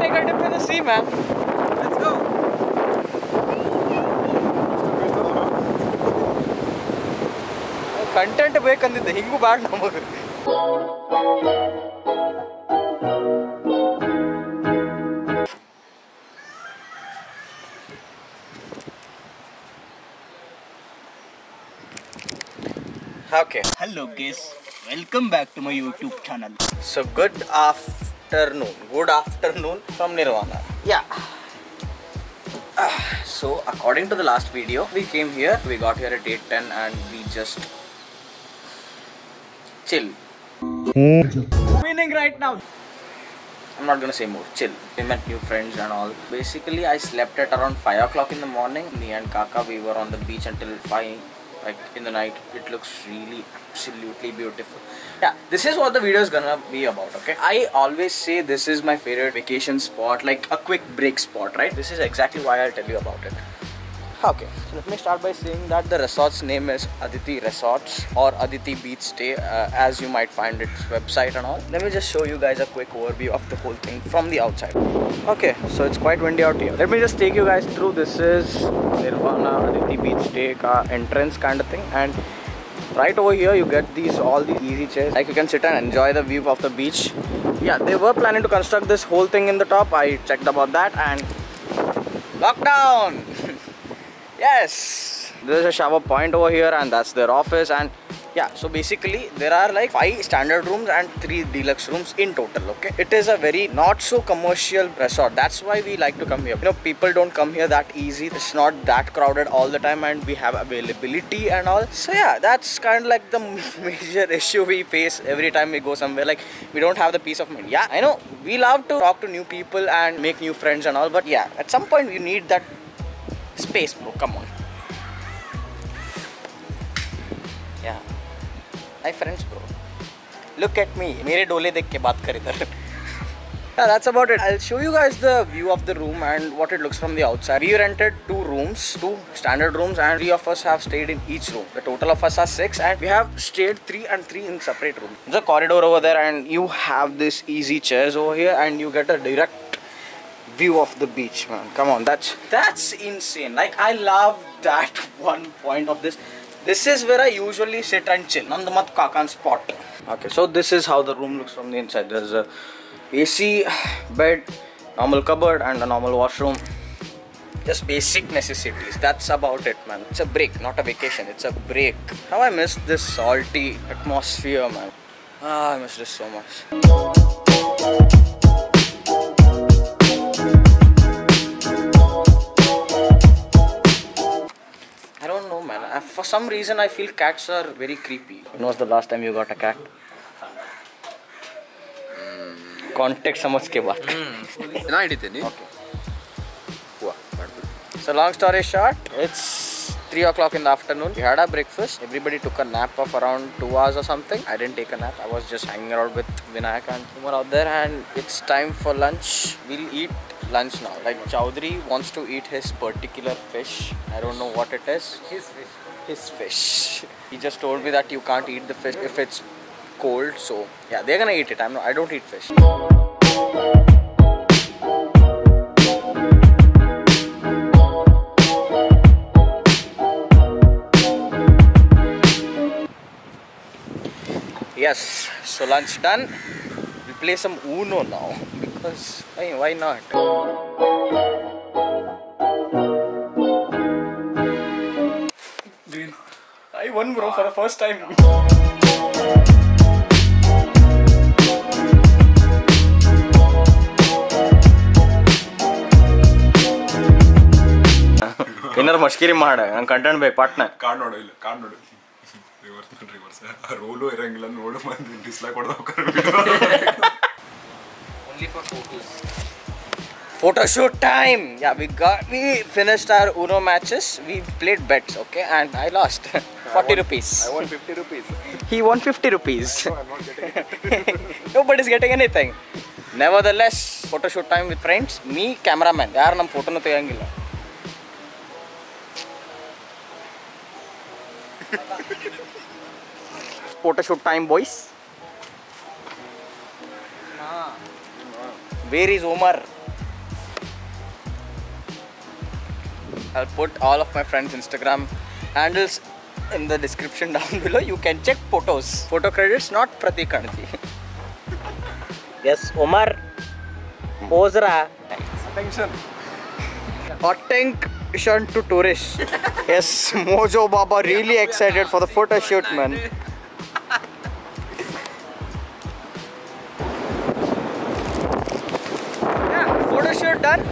take a dip in the sea, man. Let's go. Content ಬೇಕಂದಿದ್ದೆ ಹಿಂಗೂ ಬ್ಯಾಡ ನಮಗೆ. Okay. Hello guys, welcome back to my YouTube channel. So good afternoon from Nirvana. Yeah. So according to the last video, we came here, we got here at 8:10 and we just chill. Meaning right now, I'm not gonna say more, chill. We met new friends and all. Basically I slept at around 5 o'clock in the morning. Me and Kaka, we were on the beach until 5 like in the night. It looks really absolutely beautiful. Yeah, this is what the video is gonna be about. Okay, I always say this is my favorite vacation spot, like a quick break spot, right? This is exactly why I'll tell you about it. Okay, so let me start by saying that the resort's name is Aditi Resorts or Aditi Beach Stay, as you might find its website and all. Let me just show you guys a quick overview of the whole thing from the outside. Okay, so it's quite windy out here. Let me just take you guys through. This is Nirvana Aditi Beach Stay ka entrance kind of thing, and right over here you get all these easy chairs, like you can sit and enjoy the view of the beach. Yeah, they were planning to construct this whole thing in the top. I checked about that and lockdown. Yes, there's a shower point over here and that's their office. And yeah, so basically there are like 5 standard rooms and 3 deluxe rooms in total. Okay, it is a very not so commercial resort. That's why we like to come here. You know, people don't come here that easy. It's not that crowded all the time and we have availability and all. So yeah, that's kind of like the major issue we face every time we go somewhere. Like, we don't have the peace of mind. Yeah, I know we love to talk to new people and make new friends and all, but yeah, at some point you need that space, bro. Come on. Yeah, my friends, bro. Look at me. मेरे डोले देख के बात कर इधर. Yeah, that's about it. I'll show you guys the view of the room and what it looks from the outside. We rented 2 rooms, 2 standard rooms, and 3 of us have stayed in each room. The total of us are 6 and we have stayed 3 and 3 in separate rooms. There's a corridor over there and you have this easy chairs over here and you get a direct view of the beach, man. Come on, that's insane. Like, I love that one point of this. This is where I usually sit and chill. Nandamat Kakan spot. Okay, so this is how the room looks from the inside. There's a AC, bed, normal cupboard and a normal washroom. Just basic necessities. That's about it, man. It's a break, not a vacation. It's a break. How I miss this salty atmosphere, man. I miss this so much. I don't know, man. For some reason I feel cats are very creepy. When was the last time you got a cat? Context समझ के बात. ना हिಡಿತೇನೆ. Okay. So long story short, it's 3 o'clock in the afternoon. We had our breakfast. Everybody took a nap of around 2 hours or something. I didn't take a nap. I was just hanging out with Vinayak and Kumar out there, and it's time for lunch. We'll eat lunch now. Like, Chowdhury wants to eat his particular fish. I don't know what it is. His fish. He just told me that you can't eat the fish if it's cold. So yeah, they're gonna eat it. I don't eat fish. Yes, so lunch done. We play some Uno now because why not? Green. I won, bro, for the first time. ಏನಾರು ಮಷ್ಕಿರಿ ಮಾಡ ನಂಗೆ content ಬೇಕು ಪಾಟ್ನ. Card ನೋಡು ಇಲ್ಲ, card ನೋಡು. Reverse roll ಇರಂಗಿಲ್ಲ, ನೋಡು ಮಂದಿ ಡಿಸ್ಲೈಕ್ ಹೊಡೆದ. Only for photos. Photo shoot time. Yeah, we finished our Uno matches. We played bets, okay, and I lost 40 rupees. I won 50 rupees. He won 50 rupees. No, I'm not getting it. Nobody's getting anything. Nevertheless, photo shoot time with friends. Me, cameraman. ಯಾರು ನಮ್ಮ ಫೋಟೋನ ತೆಗೆಯಂಗಿಲ್ಲ. Photo shoot time, boys. Where is Omar? I'll put all of my friends' Instagram handles in the description down below. You can check photos. Photo credits, not Pratik Kanji. Yes, Omar. Ozra. Attention. Attention to tourists. Yes, Mojo Baba really excited for the photo shoot, man. Yeah, photo shoot done.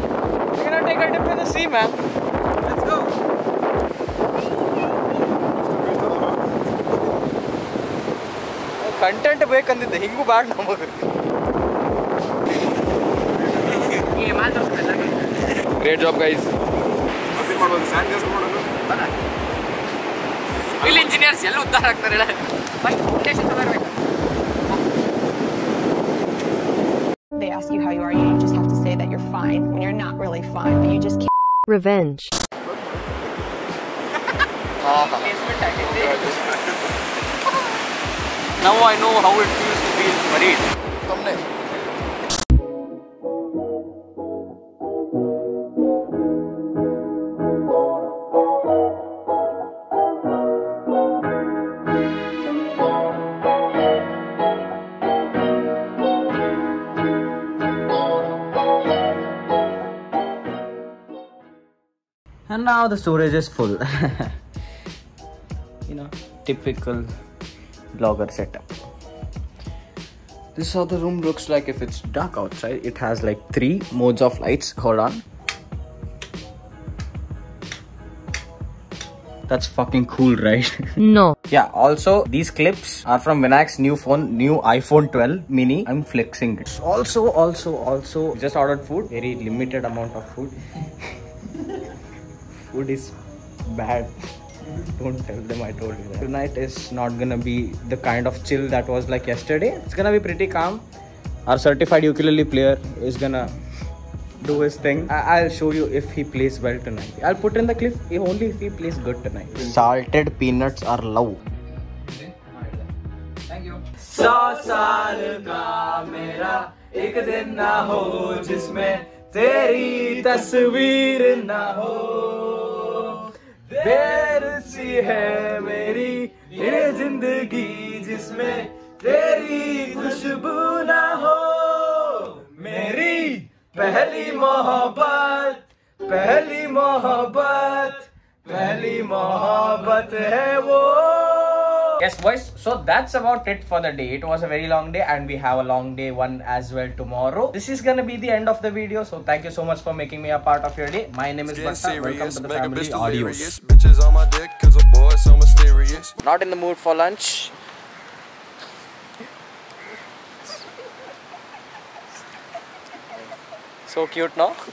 We're gonna take a dip in the sea, man. Let's go. Content ಬೇಕಂದಿದ್ದೆ ಹಿಂಗೂ ಬ್ಯಾಡ ನಮಗೆ. Great job, guys. Civil engineers ಎಲ್ಲ ಉದ್ದಾರ ಆಗ್ತಾರೆ ಹೇಳ. First foundation ತಗೋಬೇಕು. They ask you how you are, you just have to say that you're fine when you're not really fine, but you just can't. Revenge. Now I know how it feels to feel worried. And now the storage is full. You know, typical vlogger setup. This is how the room looks like if it's dark outside. It has like 3 modes of lights. Hold on. That's fucking cool, right? No. Yeah, also these clips are from Vinayak's new phone, new iPhone 12 mini. I'm flexing it. Also just ordered food. Very limited amount of food. Food is bad. Don't tell them I told you that. Tonight is not gonna be the kind of chill that was like yesterday. It's gonna be pretty calm. Our certified ukulele player is gonna do his thing. I'll show you if he plays well tonight. I'll put in the clip only if he plays good tonight. Salted peanuts are love. Thank you. 100 साल का मेरा एक दिन ना हो जिसमें तेरी तस्वीर ना हो. देर सी है मेरी ये जिंदगी जिसमें तेरी खुशबू ना हो. मेरी पहली मोहब्बत है वो. Yes boys, so that's about it for the day. It was a very long day and we have a long day one as well tomorrow. This is gonna be the end of the video, so thank you so much for making me a part of your day. My name is Bhatta. Welcome to the family. Adios. Bitches on my dick cause a boy so mysterious. Not in the mood for lunch. So cute, no?